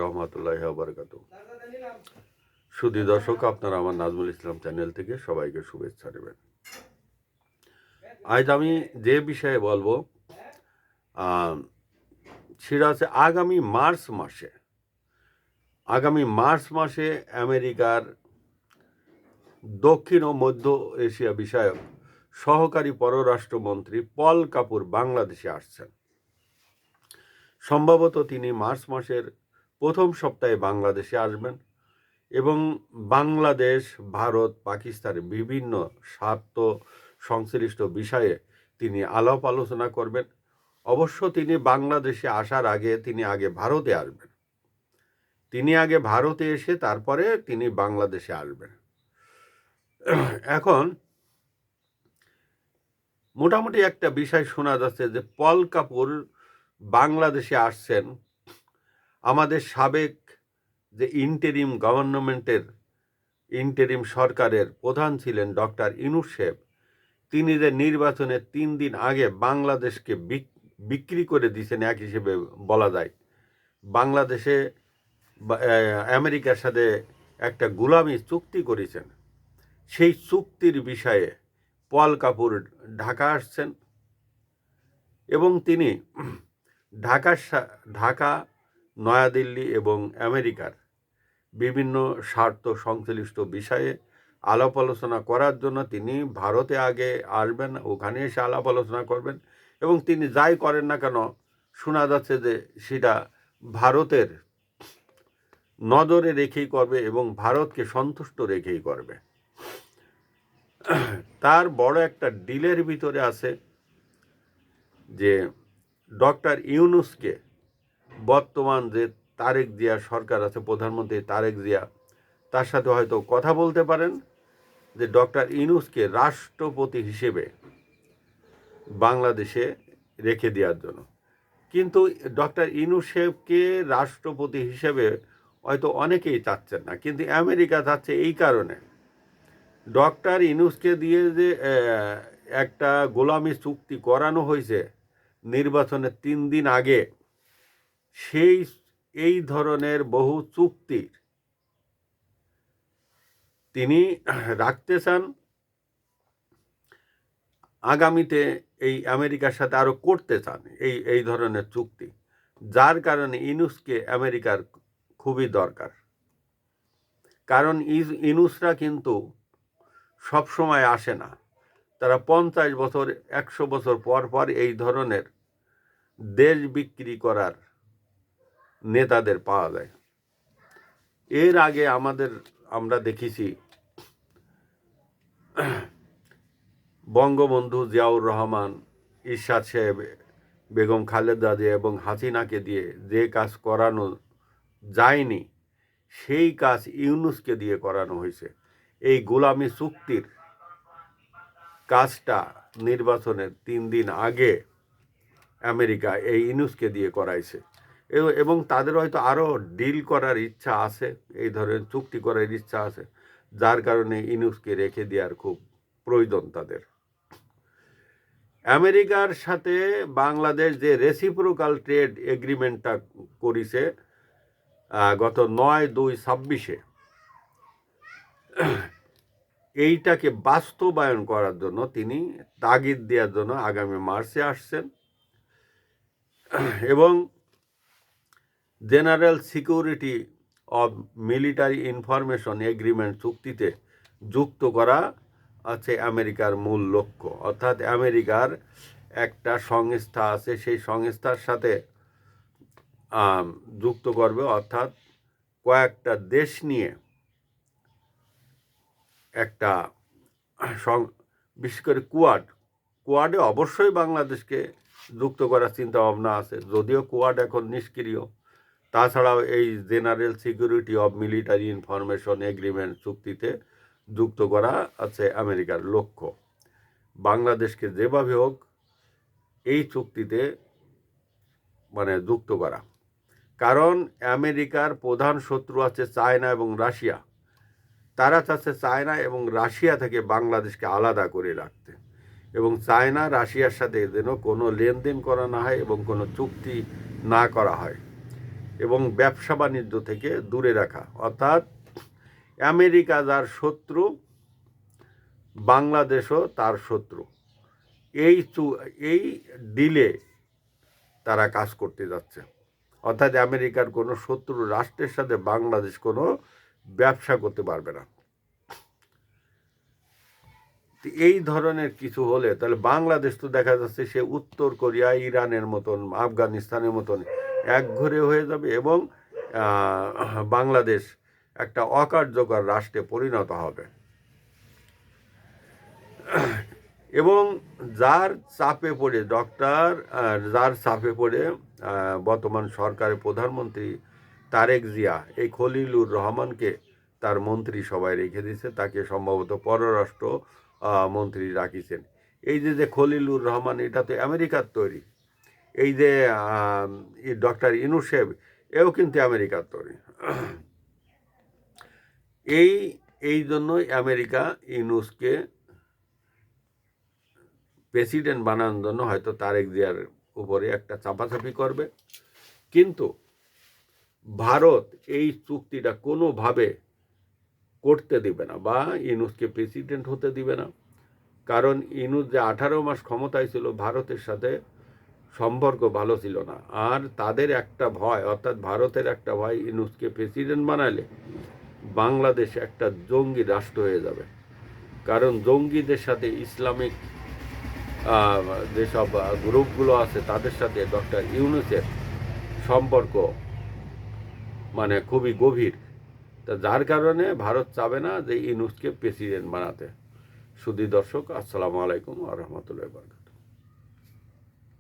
রহমতুল্লাহি ওয়া বারাকাতুহু। সুধী দর্শক, আপনারা আমার নাজমুল ইসলাম চ্যানেল থেকে সবাইকে শুভেচ্ছা নেবেন। আজ আমি যে বিষয়ে বলবো সেটা হচ্ছে আগামী মার্চ মাসে আমেরিকার দক্ষিণ ও মধ্য এশিয়া বিষয়ক সহকারী পররাষ্ট্রমন্ত্রী পল কাপুর বাংলাদেশে আসছেন। সম্ভবত তিনি মার্চ মাসের প্রথম সপ্তাহে বাংলাদেশে আসবেন এবং বাংলাদেশ, ভারত, পাকিস্তানের বিভিন্ন স্বার্থ সংশ্লিষ্ট বিষয়ে তিনি আলাপ আলোচনা করবেন। অবশ্য তিনি বাংলাদেশে আসার আগে তিনি আগে ভারতে আসবেন। তিনি আগে ভারতে এসে তারপরে তিনি বাংলাদেশে আসবেন। এখন মোটামুটি একটা বিষয় শোনা যাচ্ছে যে পল কাপুর বাংলাদেশে আসছেন। আমাদের সাবেক যে ইন্টেরিম সরকারের প্রধান ছিলেন ডক্টর ইউনূস সাহেব, তিনি যে নির্বাচনের 3 দিন আগে বাংলাদেশকে বিক্রি করে দিয়েছেন, এক হিসেবে বলা যায়। বাংলাদেশে আমেরিকার সাথে একটা গোলামি চুক্তি করেছেন। সেই চুক্তির বিষয়ে পল কাপুর ঢাকা আসছেন এবং তিনি ঢাকা, নয়াদিল্লি এবং আমেরিকার বিভিন্ন স্বার্থ সংশ্লিষ্ট বিষয়ে আলাপ আলোচনা করার জন্য তিনি ভারতে আগে আসবেন, ওখানে এসে আলাপ আলোচনা করবেন এবং তিনি যাই করেন না কেন শোনা যাচ্ছে যে সেটা ভারতের নজরে রেখেই করবে এবং ভারতকে সন্তুষ্ট রেখেই করবে। তার বড় একটা ডিলের ভিতরে আছে যে ডক্টর ইউনূসকে বর্তমান যে তারেক জিয়া সরকার আছে, প্রধানমন্ত্রী তারেক জিয়া, তার সাথে হয়তো কথা বলতে পারেন যে ডক্টর ইউনূসকে রাষ্ট্রপতি হিসেবে বাংলাদেশে রেখে দেওয়ার জন্য। কিন্তু ডক্টর ইউনূস সাহেবকে রাষ্ট্রপতি হিসেবে হয়তো অনেকেই চাচ্ছেন না, কিন্তু আমেরিকা চাচ্ছে এই কারণে ডক্টর ইউনূসকে দিয়ে যে একটা গোলামি চুক্তি করানো হয়েছে নির্বাচনের 3 দিন আগে, এই ধরনের বহু চুক্তি তিনি রাখতে চান আগামীতে, এই আমেরিকার সাথে আরো করতে চান এই ধরনের চুক্তি, যার কারণে ইউনূসকে আমেরিকার খুবই দরকার। কারণ ইউনূসরা কিন্তু সবসময় আসে না, তারা 50 বছর 100 বছর পর পর এই ধরনের দেশ বিক্রি করার নেতাদের পাওয়া যায়। এর আগে আমরা দেখেছি বঙ্গবন্ধু জিয়াউর রহমান, ইরশাদ সাহেব, বেগম খালেদা জিয়া এবং হাসিনাকে দিয়ে যে কাজ করানো যায়নি সেই কাজ ইউনূসকে দিয়ে করানো হয়েছে। এই গোলামি চুক্তির কাজটা নির্বাচনের 3 দিন আগে আমেরিকা এই ইউনূসকে দিয়ে করাইছে এবং তাদের হয়তো আরও ডিল করার ইচ্ছা আছে, এই ধরনের চুক্তি করার ইচ্ছা আছে, যার কারণে ইউনূসকে রেখে দেওয়ার খুব প্রয়োজন তাদের। আমেরিকার সাথে বাংলাদেশ যে রেসিপ্রোকাল ট্রেড এগ্রিমেন্টটা করেছে গত 9/2/26, এইটাকে বাস্তবায়ন করার জন্য তিনি তাগিদ দেওয়ার জন্য আগামী মার্চে আসছেন এবং general security of military information agreement চুক্তিতে যুক্ত করা আছে আমেরিকার মূল লক্ষ্য। অর্থাৎ আমেরিকার একটা সংস্থা আছে, সেই সংস্থার সাথে যুক্ত করবে, অর্থাৎ কয়েকটা দেশ নিয়ে একটা বিশেষ করে কোয়াডে অবশ্যই বাংলাদেশকে যুক্ত করার চিন্তা ভাবনা আছে, যদিও কোয়াড এখন নিষ্ক্রিয়। তাছাড়াও এই general security of military information agreement চুক্তিতে যুক্ত করা আছে আমেরিকার লক্ষ্য। বাংলাদেশকে যেভাবে হোক এই চুক্তিতে যুক্ত করা, কারণ আমেরিকার প্রধান শত্রু আছে চায়না এবং রাশিয়া। তারা চাচ্ছে চায়না এবং রাশিয়া থেকে বাংলাদেশকে আলাদা করে রাখতে, এবং চায়না রাশিয়ার সাথে যেন কোনো লেনদেন করা না হয় এবং কোনো চুক্তি না করা হয়। এবং ব্যবসা বাণিজ্য থেকে দূরে রাখা। অর্থাৎ আমেরিকা যার শত্রু, বাংলাদেশও তার শত্রু। এই ডিলে তারা কাজ করতে যাচ্ছে। অর্থাৎ আমেরিকার কোনো শত্রু রাষ্ট্রের সাথে বাংলাদেশ কোনো ব্যবসা করতে পারবে না। এই ধরনের কিছু হলে তাহলে বাংলাদেশ তো দেখা যাচ্ছে সে উত্তর কোরিয়া, ইরানের মতন, আফগানিস্তানের মতন একঘরে হয়ে যাবে এবং বাংলাদেশ একটা অকার্যকর রাষ্ট্রে পরিণত হবে। এবং যার চাপে পড়ে বর্তমান সরকারের প্রধানমন্ত্রী তারেক জিয়া এই খলিলুর রহমানকে তার মন্ত্রী সবাই রেখে দিয়েছে, তাকে সম্ভবত পররাষ্ট্র মন্ত্রী রাখিছেন। এই যে খলিলুর রহমান, এটা তো আমেরিকার তৈরি। এই যে ডক্টর ইউনূসেফ, এও কিন্তু আমেরিকার তৈরি। এই জন্যই আমেরিকা ইউনূসকে প্রেসিডেন্ট বানানোর জন্য হয়তো তারেক জিয়ার উপরে একটা চাপাচাপি করবে। কিন্তু ভারত এই চুক্তিটা কোনোভাবে করতে দিবে না বা ইউনূসকে প্রেসিডেন্ট হতে দিবে না। কারণ ইউনূস যে 18 মাস ক্ষমতায় ছিল, ভারতের সাথে সম্পর্ক ভালো ছিল না। আর তাদের একটা ভয়, অর্থাৎ ভারতের একটা ভয়, ইউনূসকে প্রেসিডেন্ট বানালে বাংলাদেশ একটা জঙ্গি রাষ্ট্র হয়ে যাবে। কারণ জঙ্গিদের সাথে ইসলামিক যেসব গ্রুপগুলো আছে তাদের সাথে ডক্টর ইউনূসের সম্পর্ক মানে খুবই গভীর। তা যার কারণে ভারত চাবে না যে ইউনূসকে প্রেসিডেন্ট বানাতে। সুধী দর্শক, আসসালামু আলাইকুম ওয়া রাহমাতুল্লাহি ওয়া বারাকাতুহু।